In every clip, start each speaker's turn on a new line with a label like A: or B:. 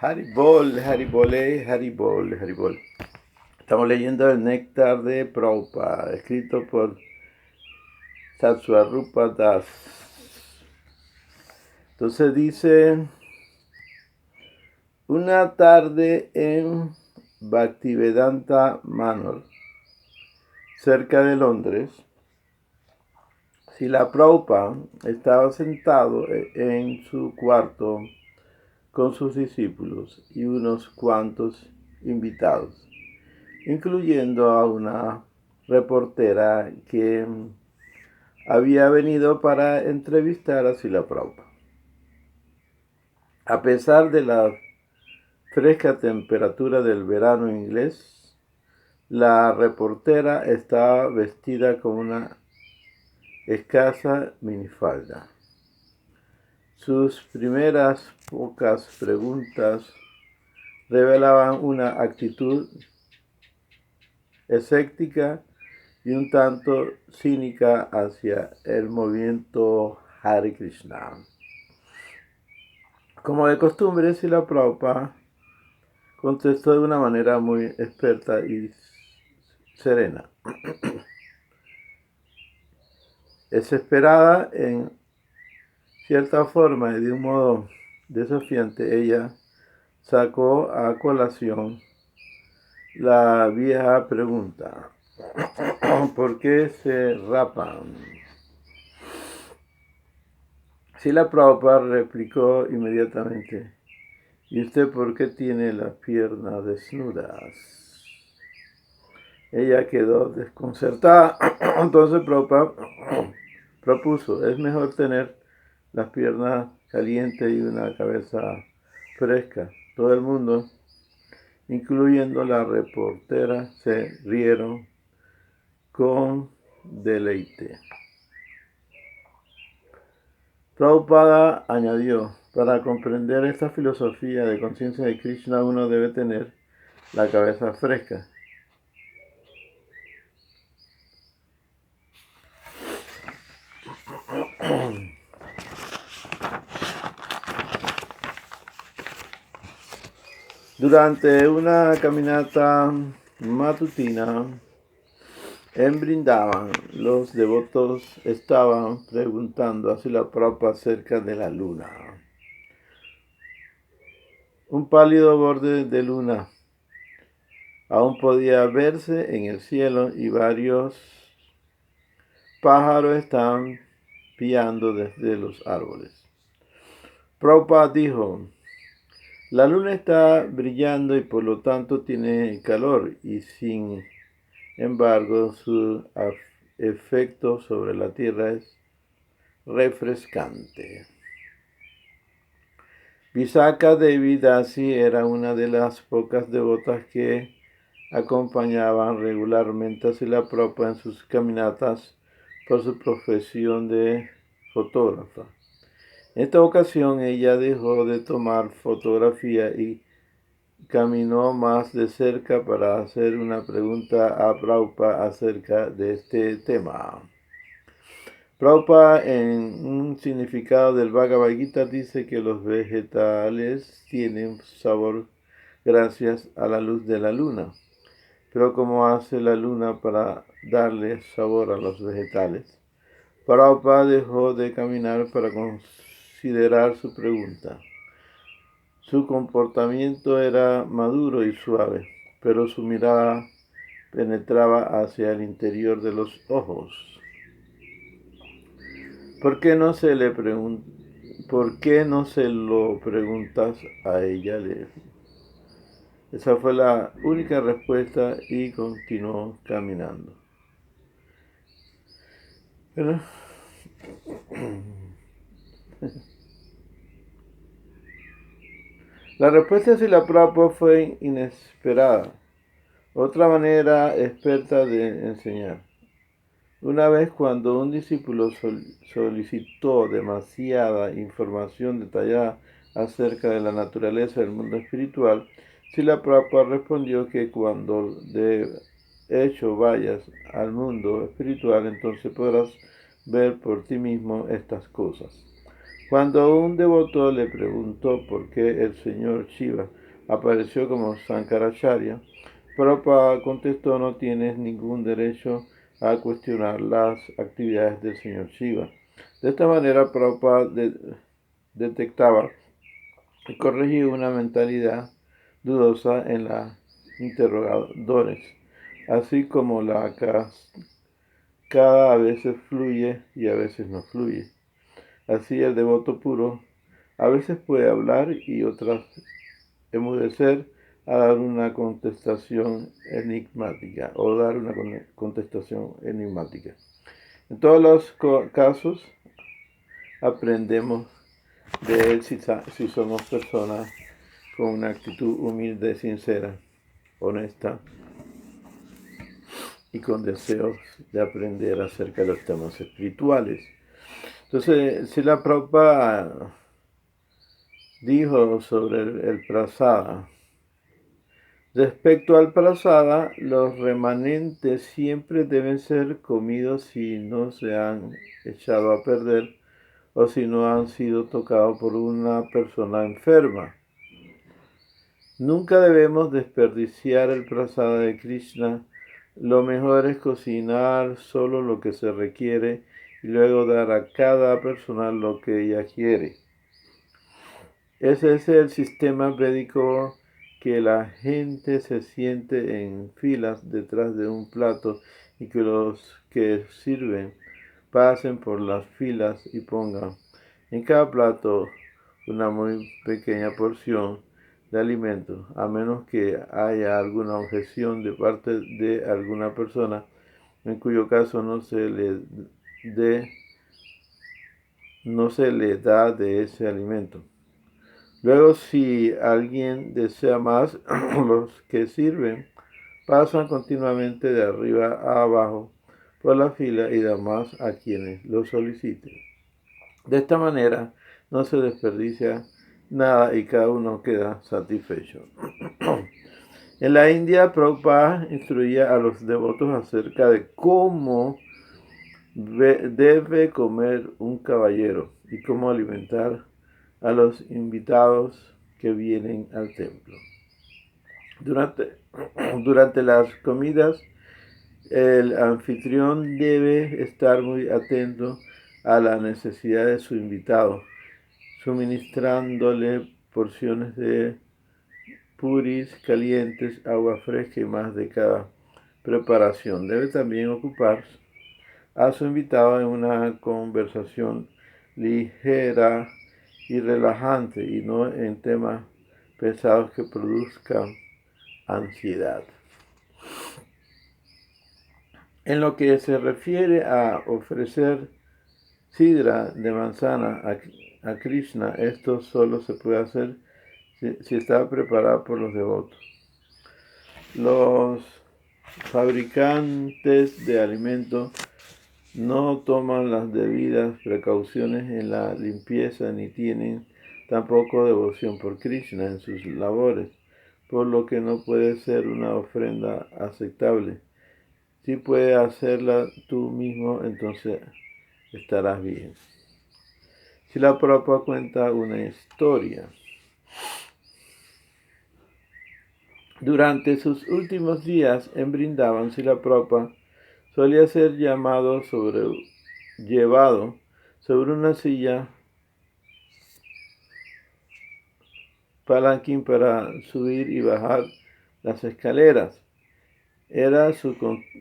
A: Haribol, Haribole, Haribol, Haribol. Estamos leyendo el Néctar de Prabhupada, escrito por Satsvarupa Das. Entonces dice, una tarde en Bhaktivedanta Manor, cerca de Londres, Srila Prabhupada estaba sentado en su cuarto con sus discípulos y unos cuantos invitados, incluyendo a una reportera que había venido para entrevistar a Srila Prabhupada. A pesar de la fresca temperatura del verano inglés, la reportera estaba vestida con una escasa minifalda. Sus primeras pocas preguntas revelaban una actitud escéptica y un tanto cínica hacia el movimiento Hare Krishna. Como de costumbre, Srila Prabhupada contestó de una manera muy experta y serena. Desesperada en cierta forma y de un modo desafiante, ella sacó a colación la vieja pregunta: ¿por qué se rapan? Srila Prabhupada replicó inmediatamente: ¿y usted por qué tiene las piernas desnudas? Ella quedó desconcertada. Entonces Prabhupada propuso: es mejor tener las piernas calientes y una cabeza fresca. Todo el mundo, incluyendo la reportera, se rieron con deleite. Prabhupada añadió: para comprender esta filosofía de conciencia de Krishna, uno debe tener la cabeza fresca. Durante una caminata matutina en Vrindavan, los devotos estaban preguntando a Srila Prabhupada acerca de la luna. Un pálido borde de luna aún podía verse en el cielo y varios pájaros estaban piando desde los árboles. Prabhupada dijo: la luna está brillando y por lo tanto tiene calor, y sin embargo su efecto sobre la tierra es refrescante. Visakha Devi Dasi era una de las pocas devotas que acompañaban regularmente a Srila Prabhupada en sus caminatas por su profesión de fotógrafa. En esta ocasión ella dejó de tomar fotografía y caminó más de cerca para hacer una pregunta a Prabhupada acerca de este tema. Prabhupada, en un significado del Bhagavad Gita, dice que los vegetales tienen sabor gracias a la luz de la luna. Pero ¿cómo hace la luna para darle sabor a los vegetales? Prabhupada dejó de caminar para considerar su pregunta. Su comportamiento era maduro y suave, pero su mirada penetraba hacia el interior de los ojos. ¿Por qué no se lo preguntas a ella? Esa fue la única respuesta y continuó caminando. Pero la respuesta de Srila Prabhupada fue inesperada. Otra manera experta de enseñar. Una vez, cuando un discípulo solicitó demasiada información detallada acerca de la naturaleza del mundo espiritual, Srila Prabhupada respondió que cuando de hecho vayas al mundo espiritual, entonces podrás ver por ti mismo estas cosas. Cuando un devoto le preguntó por qué el señor Shiva apareció como Sankaracharya, Prabhupada contestó: no tienes ningún derecho a cuestionar las actividades del señor Shiva. De esta manera, Prabhupada detectaba y corregía una mentalidad dudosa en los interrogadores, así como la cascada a veces fluye y a veces no fluye. Así el devoto puro a veces puede hablar y otras emudecer a dar una contestación enigmática o dar una contestación enigmática. En todos los casos aprendemos de él si somos personas con una actitud humilde, sincera, honesta y con deseos de aprender acerca de los temas espirituales. Entonces, si la Prabhupada dijo sobre el prasada: respecto al prasada, los remanentes siempre deben ser comidos si no se han echado a perder o si no han sido tocados por una persona enferma. Nunca debemos desperdiciar el prasada de Krishna. Lo mejor es cocinar solo lo que se requiere y luego dar a cada persona lo que ella quiere. Ese es el sistema védico, que la gente se siente en filas detrás de un plato y que los que sirven pasen por las filas y pongan en cada plato una muy pequeña porción de alimento, a menos que haya alguna objeción de parte de alguna persona, en cuyo caso no se le da de ese alimento. Luego, si alguien desea más, los que sirven pasan continuamente de arriba a abajo por la fila y dan más a quienes lo soliciten. De esta manera no se desperdicia nada y cada uno queda satisfecho. En la India, Prabhupada instruía a los devotos acerca de cómo debe comer un caballero y cómo alimentar a los invitados que vienen al templo. Durante las comidas, el anfitrión debe estar muy atento a la necesidad de su invitado, suministrándole porciones de puris calientes, agua fresca y más de cada preparación. Debe también ocupar a su invitado en una conversación ligera y relajante y no en temas pesados que produzcan ansiedad. En lo que se refiere a ofrecer sidra de manzana a Krishna, esto solo se puede hacer si está preparado por los devotos. Los fabricantes de alimentos no toman las debidas precauciones en la limpieza ni tienen tampoco devoción por Krishna en sus labores, por lo que no puede ser una ofrenda aceptable. Si puedes hacerla tú mismo, entonces estarás bien. Srila Prabhupada cuenta una historia. Durante sus últimos días en Vrindavan, Srila Prabhupada solía ser llevado sobre una silla palanquín para subir y bajar las escaleras. Era su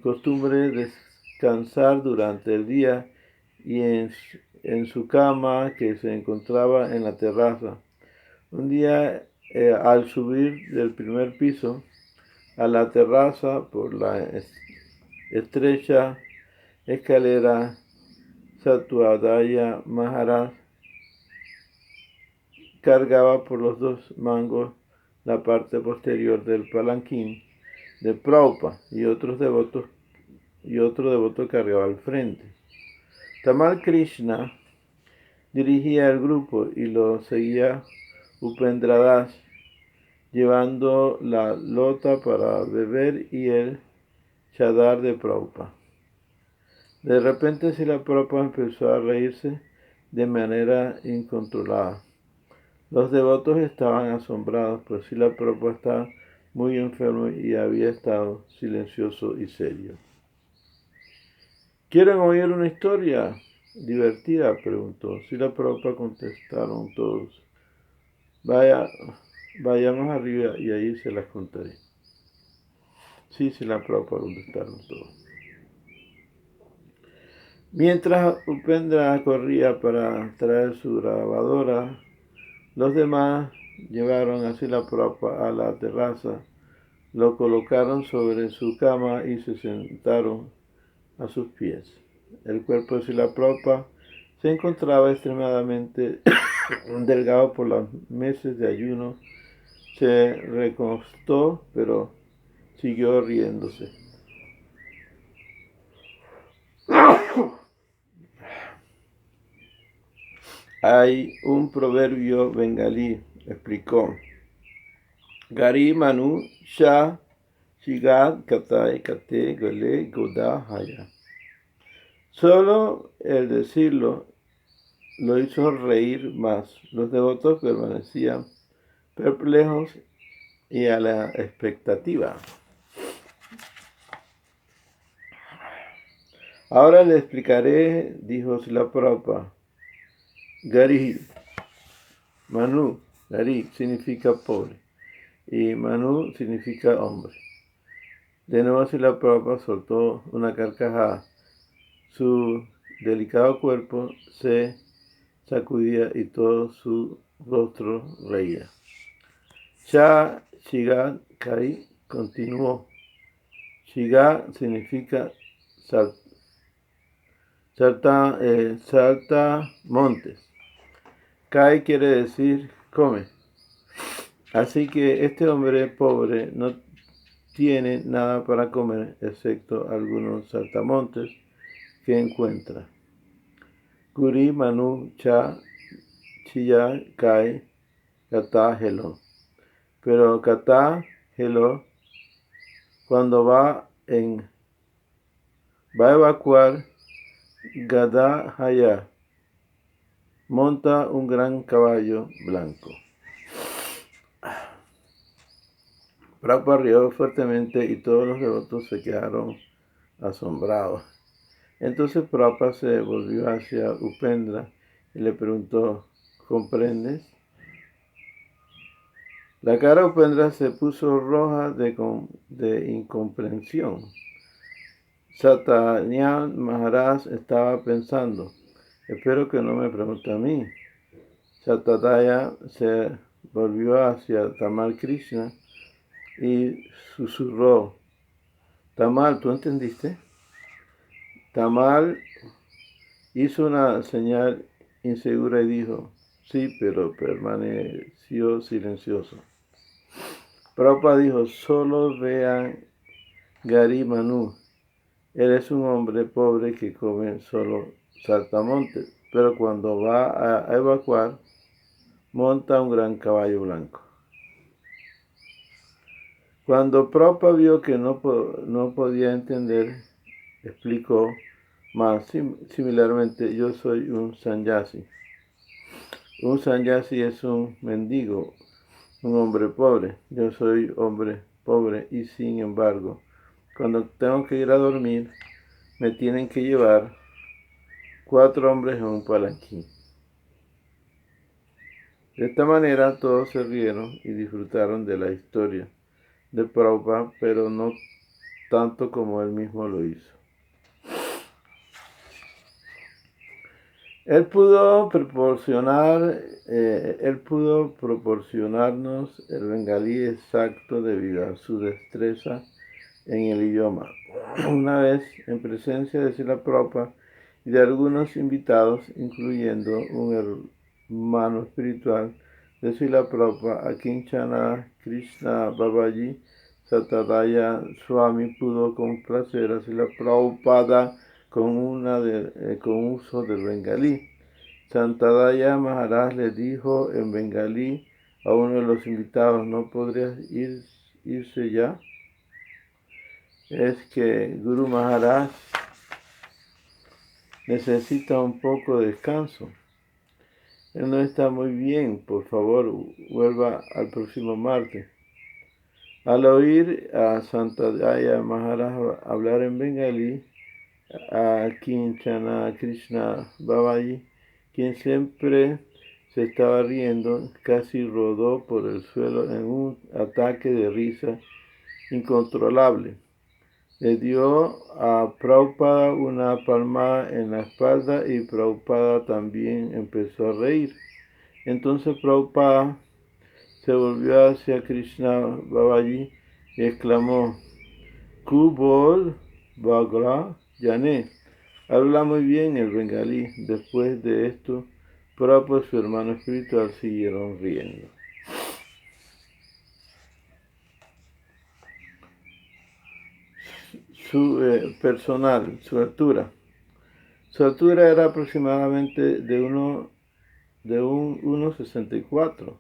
A: costumbre descansar durante el día y en su cama, que se encontraba en la terraza. Un día, al subir del primer piso a la terraza por la estrecha escalera, Satyadaya Maharaj cargaba por los dos mangos la parte posterior del palanquín de Prabhupada y otro devoto cargaba al frente. Tamal Krishna dirigía el grupo y lo seguía Upendra Das, llevando la lota para beber y el chadar de Prabhupada. De repente, Srila Prabhupada empezó a reírse de manera incontrolada. Los devotos estaban asombrados, pues Srila Prabhupada estaba muy enfermo y había estado silencioso y serio. ¿Quieren oír una historia divertida?, preguntó. Srila Prabhupada contestaron todos. Vayamos arriba y ahí se las contaré. Sí, Srila Prabhupada, contestaron todos. Mientras Upendra corría para traer su grabadora, los demás llevaron a Srila Prabhupada a la terraza, lo colocaron sobre su cama y se sentaron a sus pies. El cuerpo de Srila Prabhupada se encontraba extremadamente delgado por los meses de ayuno. Se recostó, pero siguió riéndose. Hay un proverbio bengalí, explicó. Gari Manu Shah Shigat Katai Kate Gole Goda Haya. Solo el decirlo lo hizo reír más. Los devotos permanecían perplejos y a la expectativa. Ahora le explicaré, dijo Srila Prabhupada. Gari, Manu, Gari significa pobre y Manu significa hombre. De nuevo Srila Prabhupada soltó una carcajada. Su delicado cuerpo se sacudía y todo su rostro reía. Shah Shiga Kai continuó. Shiga significa salta montes. Kai quiere decir come. Así que este hombre pobre no tiene nada para comer excepto algunos saltamontes que encuentra. Guri Manu Cha Chiya Kai Kata Helo. Pero Kata Helo, cuando va a evacuar Gada Haya, monta un gran caballo blanco. Prabhupada rió fuertemente y todos los devotos se quedaron asombrados. Entonces Prabhupada se volvió hacia Upendra y le preguntó, ¿comprendes? La cara de Upendra se puso roja de incomprensión. Satyajñana Maharaj estaba pensando, espero que no me pregunte a mí. Satyadaya se volvió hacia Tamal Krishna y susurró, Tamal, ¿tú entendiste? Tamal hizo una señal insegura y dijo, sí, pero permaneció silencioso. Prabhupada dijo, solo vean Gari Manu. Él es un hombre pobre que come solo saltamontes, pero cuando va a evacuar, monta un gran caballo blanco. Cuando Prabhupada vio que no podía entender, explicó más similarmente, yo soy un sannyasi. Un sannyasi es un mendigo, un hombre pobre. Yo soy hombre pobre y sin embargo, cuando tengo que ir a dormir, me tienen que llevar 4 hombres en un palanquín. De esta manera todos se rieron y disfrutaron de la historia de Prabhupada, pero no tanto como él mismo lo hizo. Él pudo proporcionarnos el bengalí exacto debido a su destreza en el idioma. Una vez, en presencia de Srila Prabhupada y de algunos invitados, incluyendo un hermano espiritual de Srila Prabhupada, Akinchana Krishna Babaji, Satyadaya Swami pudo complacer a Srila Prabhupada con uso del bengalí. Satyadaya Maharaj le dijo en bengalí a uno de los invitados, ¿no podrías irse ya? Es que Guru Maharaj necesita un poco de descanso. Él no está muy bien, por favor, vuelva al próximo martes. Al oír a Santadaya Maharaj hablar en bengalí, a Kinchana Krishna Babaji, quien siempre se estaba riendo, casi rodó por el suelo en un ataque de risa incontrolable. Le dio a Prabhupada una palmada en la espalda y Prabhupada también empezó a reír. Entonces Prabhupada se volvió hacia Krishna Babaji y exclamó: Kubol Bagla Yané. Habla muy bien el bengalí. Después de esto, Prabhupada y su hermano espiritual siguieron riendo. Su personal, su altura. Su altura era aproximadamente de un 1,64.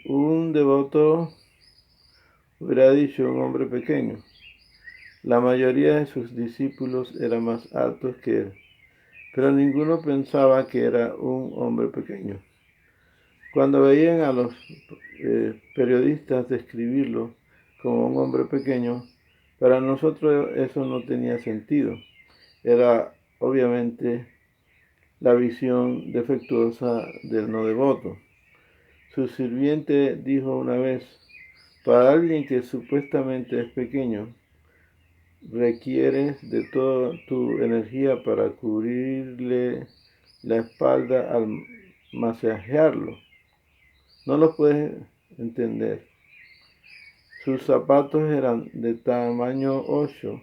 A: Un devoto hubiera dicho un hombre pequeño. La mayoría de sus discípulos eran más altos que él, pero ninguno pensaba que era un hombre pequeño. Cuando veían a los periodistas describirlo como un hombre pequeño, para nosotros eso no tenía sentido. Era obviamente la visión defectuosa del no devoto. Su sirviente dijo una vez: para alguien que supuestamente es pequeño, requieres de toda tu energía para cubrirle la espalda al masajearlo. No lo puedes entender. Sus zapatos eran de tamaño 8.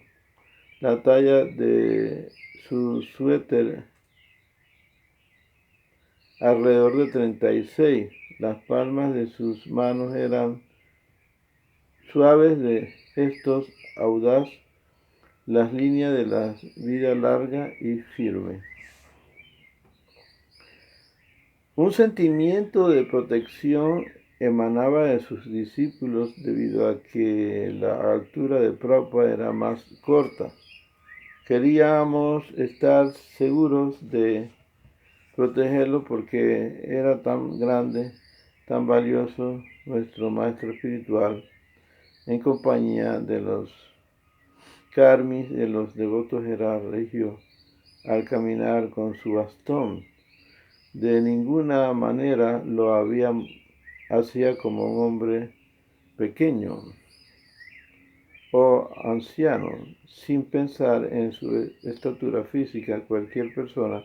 A: La talla de su suéter alrededor de 36. Las palmas de sus manos eran suaves, de gestos audaz, las líneas de la vida larga y firme. Un sentimiento de protección emanaba de sus discípulos debido a que la altura de Prabhupada era más corta. Queríamos estar seguros de protegerlo porque era tan grande, tan valioso nuestro maestro espiritual, en compañía de los karmis, de los devotos era regio, al caminar con su bastón. De ninguna manera lo hacía como un hombre pequeño o anciano. Sin pensar en su estatura física, cualquier persona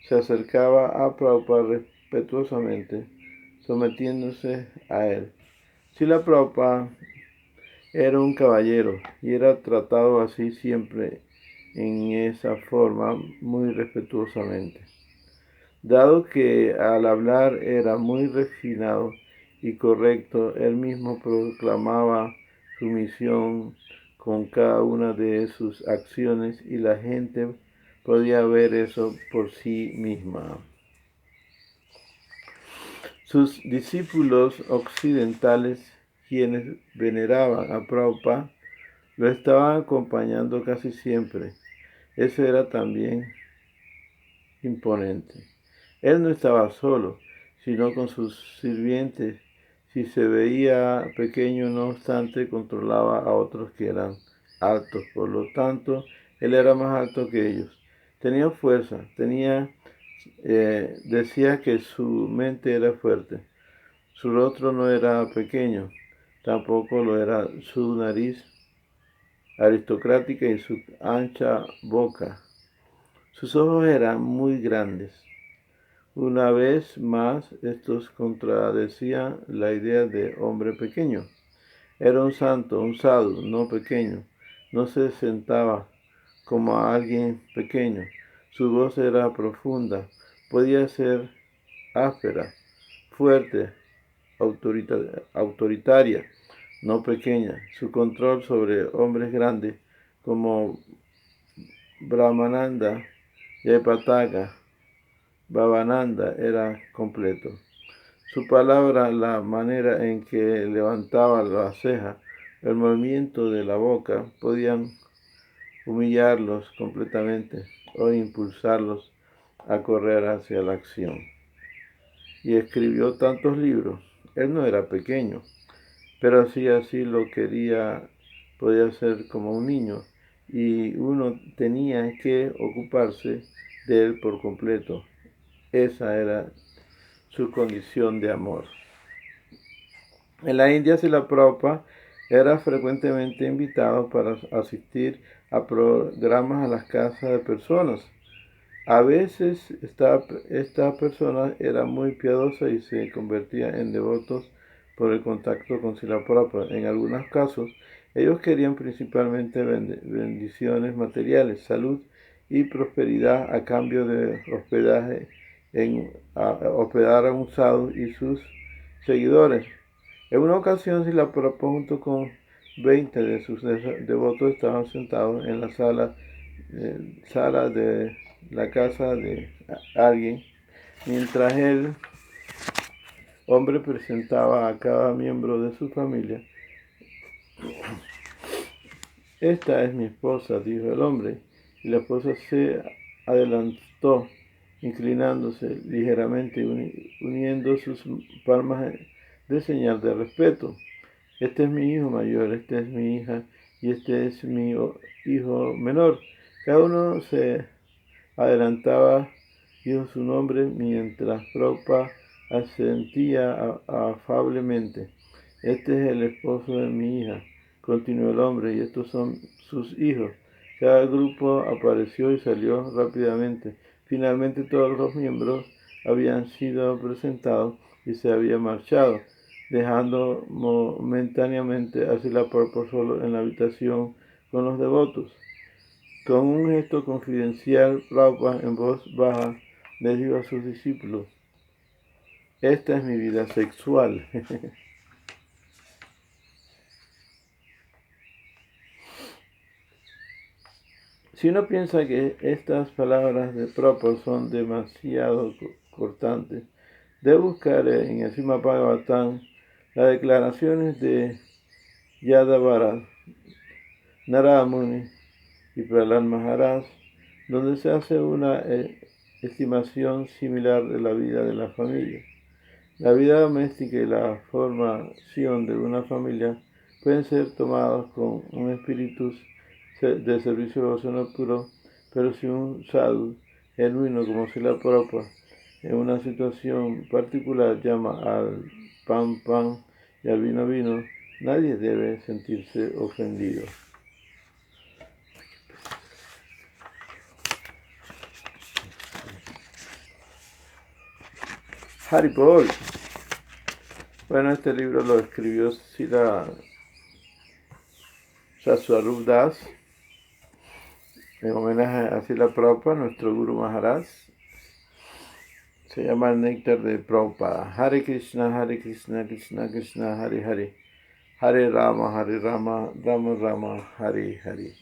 A: se acercaba a Prabhupada respetuosamente, sometiéndose a él. Srila Prabhupada era un caballero y era tratado así siempre, en esa forma, muy respetuosamente. Dado que al hablar era muy refinado y correcto, él mismo proclamaba su misión con cada una de sus acciones y la gente podía ver eso por sí misma. Sus discípulos occidentales, quienes veneraban a Prabhupada, lo estaban acompañando casi siempre. Eso era también imponente. Él no estaba solo, sino con sus sirvientes. Si se veía pequeño, no obstante, controlaba a otros que eran altos. Por lo tanto, él era más alto que ellos. Tenía fuerza, decía que su mente era fuerte. Su rostro no era pequeño, tampoco lo era su nariz aristocrática y su ancha boca. Sus ojos eran muy grandes. Una vez más, estos contradecían la idea de hombre pequeño. Era un santo, un sadhu, no pequeño. No se sentaba como a alguien pequeño. Su voz era profunda, podía ser áspera, fuerte, autoritaria, no pequeña. Su control sobre hombres grandes como Brahmananda, Jayapataka, Bhavananda era completo. Su palabra, la manera en que levantaba la ceja, el movimiento de la boca, podían humillarlos completamente o impulsarlos a correr hacia la acción. Y escribió tantos libros. Él no era pequeño, pero así lo podía ser como un niño. Y uno tenía que ocuparse de él por completo. Esa era su condición de amor. En la India, Srila Prabhupada era frecuentemente invitado para asistir a programas a las casas de personas. A veces esta persona era muy piadosa y se convertía en devotos por el contacto con Srila Prabhupada. En algunos casos, ellos querían principalmente bendiciones materiales, salud y prosperidad a cambio de hospedar a un sadhu y sus seguidores. En una ocasión, Srila Prabhupada junto con 20 de sus devotos estaban sentados en la sala de la casa de alguien, mientras el hombre presentaba a cada miembro de su familia. Esta es mi esposa, dijo el hombre, y la esposa se adelantó, inclinándose ligeramente y uniendo sus palmas de señal de respeto. Este es mi hijo mayor, esta es mi hija y este es mi hijo menor. Cada uno se adelantaba, dijo su nombre, mientras Prabhupada asentía afablemente. Este es el esposo de mi hija, continuó el hombre, y estos son sus hijos. Cada grupo apareció y salió rápidamente. Finalmente todos los miembros habían sido presentados y se habían marchado, dejando momentáneamente a Srila Prabhupada solo en la habitación con los devotos. Con un gesto confidencial, Prabhupada en voz baja le dijo a sus discípulos: esta es mi vida sexual. Si uno piensa que estas palabras de Prabhupada son demasiado cortantes, debe buscar en el Srimad Bhagavatam las declaraciones de Yadavara, Narada Muni y Prahlad Maharaj, donde se hace una estimación similar de la vida de la familia. La vida doméstica y la formación de una familia pueden ser tomados con un espíritu de servicio devocional puro, pero si un sadhu genuino como Srila Prabhupada en una situación particular llama al pan pan y al vino vino, nadie debe sentirse ofendido. Haripol. Bueno, este libro lo escribió Srila Swarup Das en homenaje a Srila Prabhupada, nuestro Guru Maharaj. Se llama El Néctar de Prabhupada. Hare Krishna, Krishna Krishna, Hare Hare. Hare Rama, Rama Rama, Hare Hare.